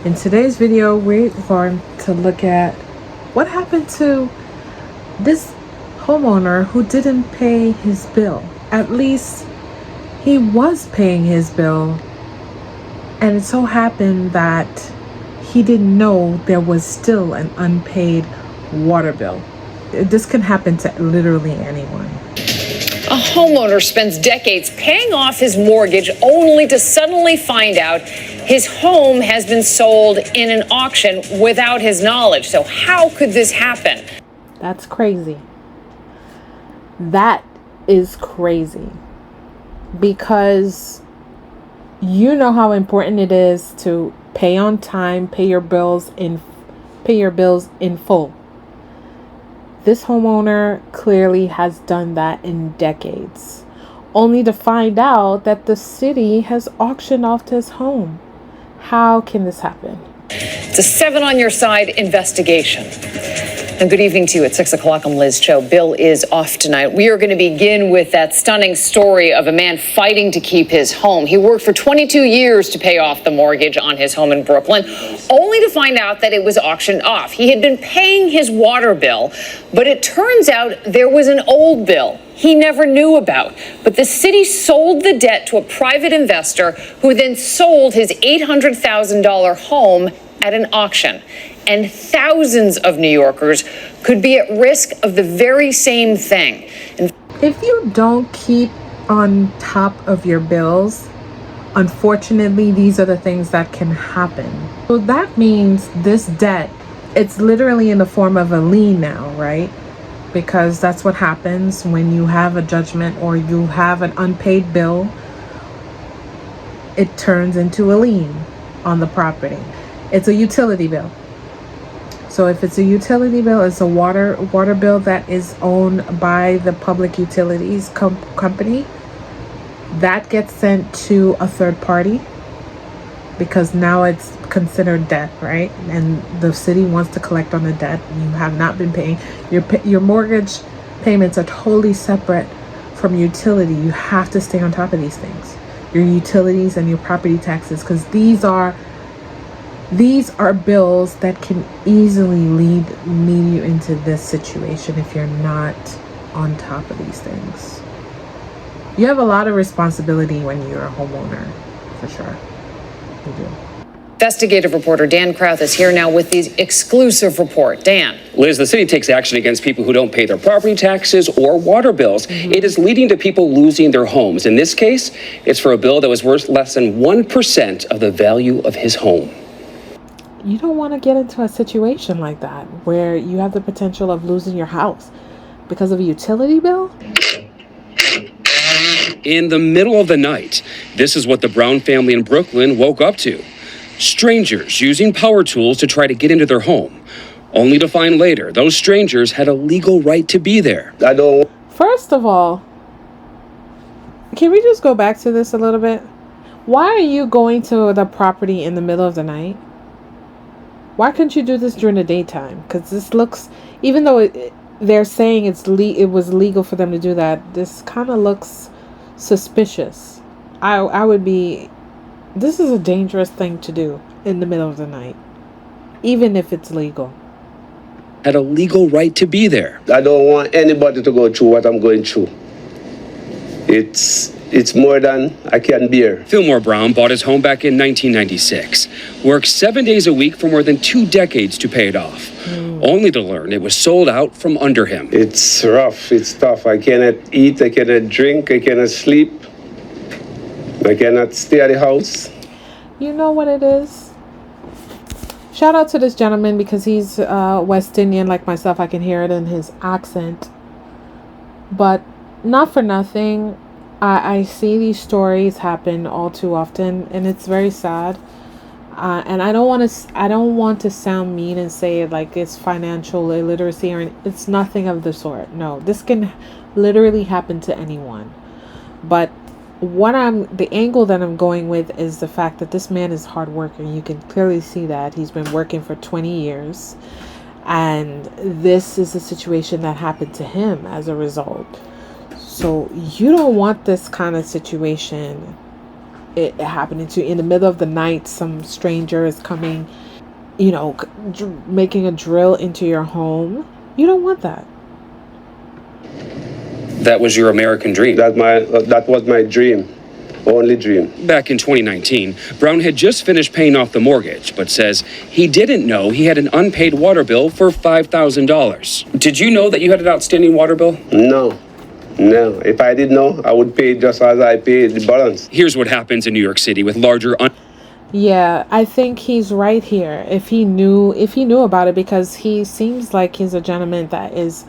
In today's video, we're going to look at what happened to this homeowner who didn't pay his bill. At least he was paying his bill, and it so happened that he didn't know there was still an unpaid water bill. This can happen to literally anyone. A homeowner spends decades paying off his mortgage only to suddenly find out his home has been sold in an auction without his knowledge. So how could this happen? That's crazy. That is crazy. Because you know how important it is to pay on time, pay your bills in full. This homeowner clearly has done that in decades, only to find out that the city has auctioned off his home. How can this happen? It's a 7 on your side investigation. And good evening to you at 6 o'clock. I'm Liz Cho. Bill is off tonight. We are going to begin with that stunning story of a man fighting to keep his home. He worked for 22 years to pay off the mortgage on his home in Brooklyn, only to find out that it was auctioned off. He had been paying his water bill, but it turns out there was an old bill he never knew about. But the city sold the debt to a private investor who then sold his $800,000 home at an auction. And thousands of New Yorkers could be at risk of the very same thing. And if you don't keep on top of your bills, unfortunately, these are the things that can happen. So that means this debt, it's literally in the form of a lien now, right? Because that's what happens when you have a judgment or you have an unpaid bill. It turns into a lien on the property. It's a utility bill. So if it's a utility bill, it's a water bill that is owned by the public utilities company. That gets sent to a third party because now it's considered debt, right? And the city wants to collect on the debt. You have not been paying. Your mortgage payments are totally separate from utility. You have to stay on top of these things. Your utilities and your property taxes, because these are bills that can easily lead you into this situation if you're not on top of these things. You have a lot of responsibility when you're a homeowner, for sure. You do. investigative reporter Dan Kraut is here now with the exclusive report. Dan. Liz, the city takes action against people who don't pay their property taxes or water bills. It is leading to people losing their homes. In this case, it's for a bill that was worth less than 1% of the value of his home. You don't want to get into a situation like that where you have the potential of losing your house because of a utility bill. In the middle of the night, this is what the Brown family in Brooklyn woke up to. Strangers using power tools to try to get into their home, only to find later those strangers had a legal right to be there. First of all, can we just go back to this a little bit? Why are you going to the property in the middle of the night? Why couldn't you do this during the daytime? Because this looks, even though they're saying it was legal for them to do that, this kind of looks suspicious. I would be, this is a dangerous thing to do in the middle of the night, even if it's legal. Had a legal right to be there. I don't want anybody to go through what I'm going through. It's more than I can bear. Fillmore Brown bought his home back in 1996, worked 7 days a week for more than 2 decades to pay it off, only to learn it was sold out from under him. It's rough, it's tough. I cannot eat, I cannot drink, I cannot sleep. I cannot stay at the house. You know what it is? Shout out to this gentleman because he's West Indian like myself. I can hear it in his accent. But not for nothing, I see these stories happen all too often, and it's very sad. And I don't want to sound mean and say like it's financial illiteracy, or it's nothing of the sort. No, this can literally happen to anyone. But the angle that I'm going with is the fact that this man is hard worker. You can clearly see that he's been working for 20 years, and this is a situation that happened to him as a result. So you don't want this kind of situation it happening to you in the middle of the night. Some stranger is coming, you know, making a drill into your home. You don't want that. That was your American dream. That was my dream, only dream. Back in 2019, Brown had just finished paying off the mortgage, but says he didn't know he had an unpaid water bill for $5,000. Did you know that you had an outstanding water bill? No. If I didn't know, I would pay just as I paid the balance. Here's what happens in New York City with larger Yeah, I think he's right here. If he knew about it, because he seems like he's a gentleman that is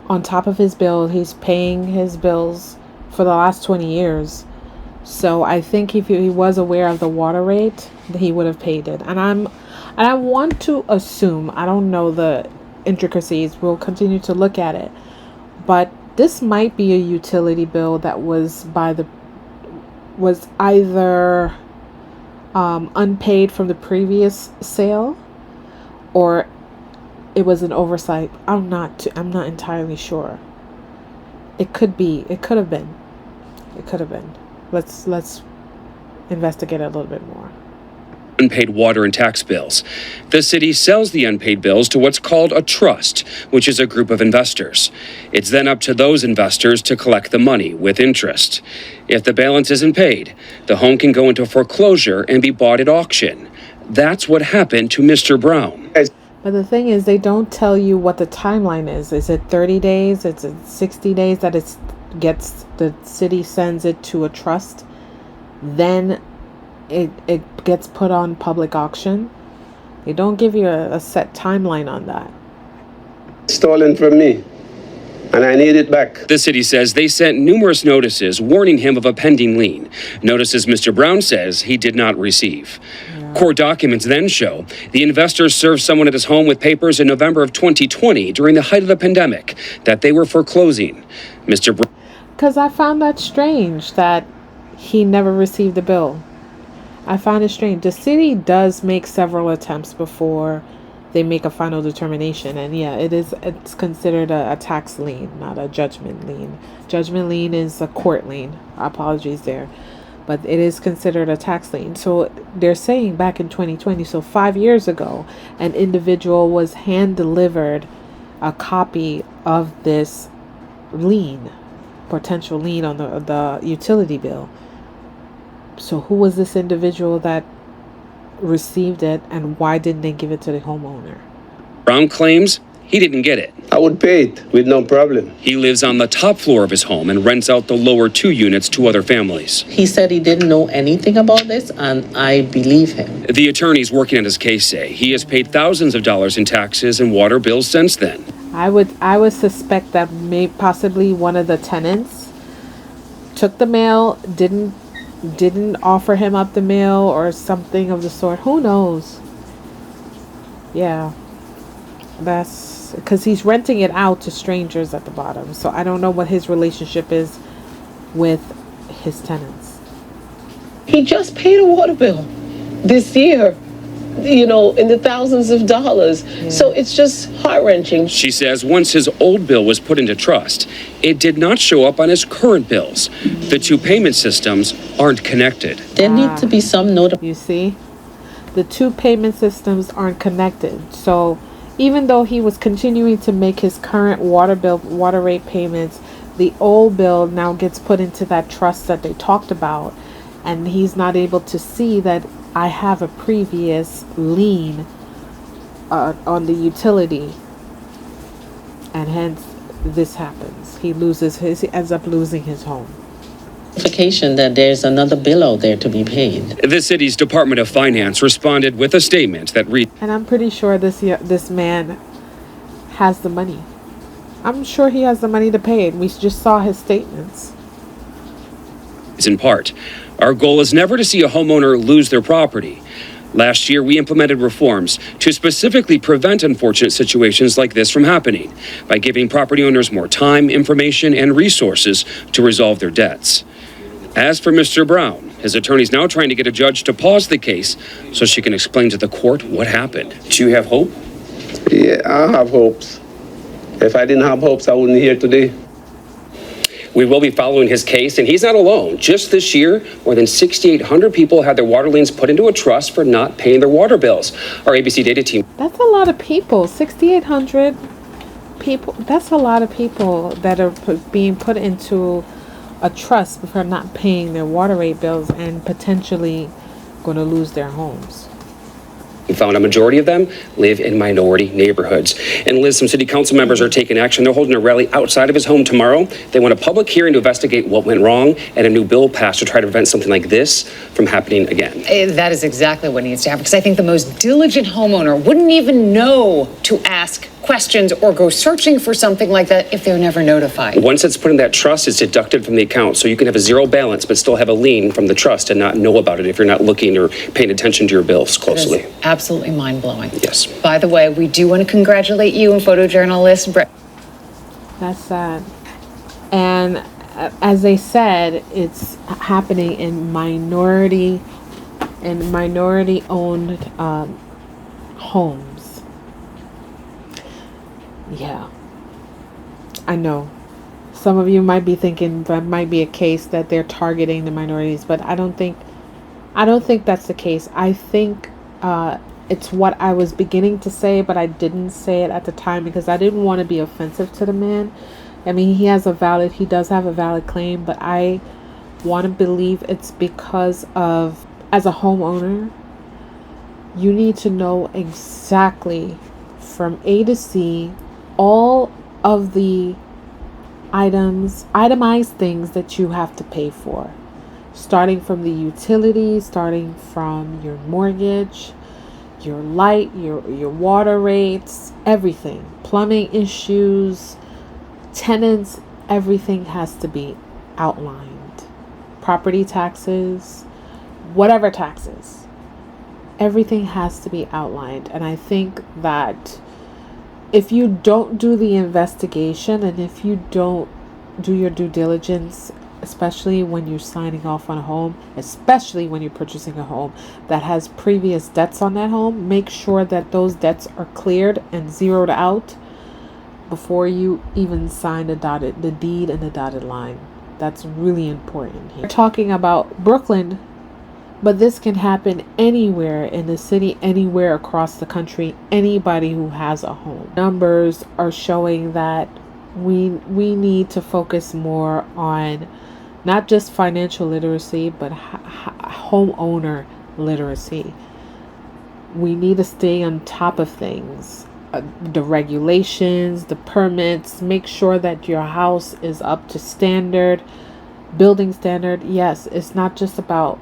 on top of his bill. He's paying his bills for the last 20 years. So I think if he was aware of the water rate, he would have paid it. And I want to assume, I don't know the intricacies, we'll continue to look at it, but this might be a utility bill that was either unpaid from the previous sale, or it was an oversight. I'm not entirely sure. It could have been. Let's investigate it a little bit more. Unpaid water and tax bills. The city sells the unpaid bills to what's called a trust, which is a group of investors. It's then up to those investors to collect the money with interest. If the balance isn't paid, the home can go into foreclosure and be bought at auction. That's what happened to Mr. Brown. But the thing is, they don't tell you what the timeline is. Is it 30 days? Is it 60 days that the city sends it to a trust? Then it gets put on public auction. They don't give you a set timeline on that. Stolen from me, and I need it back. The city says they sent numerous notices warning him of a pending lien. Notices Mr. Brown says he did not receive. Court documents then show the investors served someone at his home with papers in November of 2020 during the height of the pandemic that they were foreclosing. Mr. Brown. Because I found that strange that he never received the bill. I found it strange. The city does make several attempts before they make a final determination. And yeah, it's considered a tax lien, not a judgment lien. Judgment lien is a court lien. Apologies there. But it is considered a tax lien. So they're saying back in 2020, so 5 years ago, an individual was hand-delivered a copy of this lien, potential lien on the utility bill. So who was this individual that received it, and why didn't they give it to the homeowner? Brown claims he didn't get it. I would pay it with no problem. He lives on the top floor of his home and rents out the lower 2 units to other families. He said he didn't know anything about this, and I believe him. The attorneys working on his case say he has paid thousands of dollars in taxes and water bills since then. I would suspect that possibly one of the tenants took the mail, didn't offer him up the mail or something of the sort. Who knows? Yeah, that's because he's renting it out to strangers at the bottom. So I don't know what his relationship is with his tenants. He just paid a water bill this year, in the thousands of dollars. Yeah. So it's just heart-wrenching. She says once his old bill was put into trust, it did not show up on his current bills. The two payment systems aren't connected. There need to be some note. You see, the two payment systems aren't connected. So even though he was continuing to make his current water rate payments, the old bill now gets put into that trust that they talked about, and he's not able to see that I have a previous lien on the utility, and hence this happens. He ends up losing his home. That there's another bill out there to be paid. The city's Department of Finance responded with a statement that reads, and I'm pretty sure this man has the money. I'm sure he has the money to pay it. We just saw his statements. In part, our goal is never to see a homeowner lose their property. Last year, we implemented reforms to specifically prevent unfortunate situations like this from happening by giving property owners more time, information, and resources to resolve their debts. As for Mr. Brown, his attorney's now trying to get a judge to pause the case so she can explain to the court what happened. Do you have hope? Yeah, I have hopes. If I didn't have hopes, I wouldn't be here today. We will be following his case, and he's not alone. Just this year, more than 6,800 people had their water liens put into a trust for not paying their water bills. Our ABC data team. That's a lot of people. 6,800 people. That's a lot of people that are being put into a trust for not paying their water rate bills and potentially going to lose their homes. We found a majority of them live in minority neighborhoods. And Liz, some city council members are taking action. They're holding a rally outside of his home tomorrow. They want a public hearing to investigate what went wrong and a new bill passed to try to prevent something like this from happening again. That is exactly what needs to happen, because I think the most diligent homeowner wouldn't even know to ask questions or go searching for something like that if they're never notified. Once it's put in that trust, it's deducted from the account. So you can have a zero balance, but still have a lien from the trust and not know about it if you're not looking or paying attention to your bills closely. Absolutely mind-blowing. Yes. By the way, we do want to congratulate you and photojournalist Brett. That's sad. And as they said, it's happening in minority-owned homes. Yeah, I know. Some of you might be thinking that might be a case that they're targeting the minorities, but I don't think that's the case. I think it's what I was beginning to say, but I didn't say it at the time because I didn't want to be offensive to the man. I mean, he does have a valid claim, but I want to believe it's because of, as a homeowner, you need to know exactly from A to C all of the itemized things that you have to pay for, starting from the utilities, starting from your mortgage, your light, your water rates, everything, plumbing issues, tenants, everything has to be outlined. Property taxes, whatever taxes, everything has to be outlined. And I think that if you don't do the investigation and if you don't do your due diligence, especially when you're signing off on a home, especially when you're purchasing a home that has previous debts on that home, make sure that those debts are cleared and zeroed out before you even sign the deed and the dotted line. That's really important here. We're talking about Brooklyn, but this can happen anywhere in the city, anywhere across the country, anybody who has a home. Numbers are showing that we need to focus more on not just financial literacy, but homeowner literacy. We need to stay on top of things. The regulations, the permits, make sure that your house is up to standard, building standard. Yes, it's not just about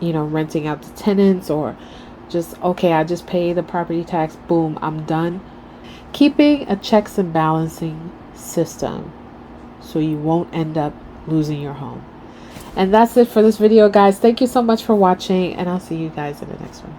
renting out to tenants or just, okay, I just pay the property tax, boom, I'm done. Keeping a checks and balancing system so you won't end up losing your home. And that's it for this video, guys. Thank you so much for watching, and I'll see you guys in the next one.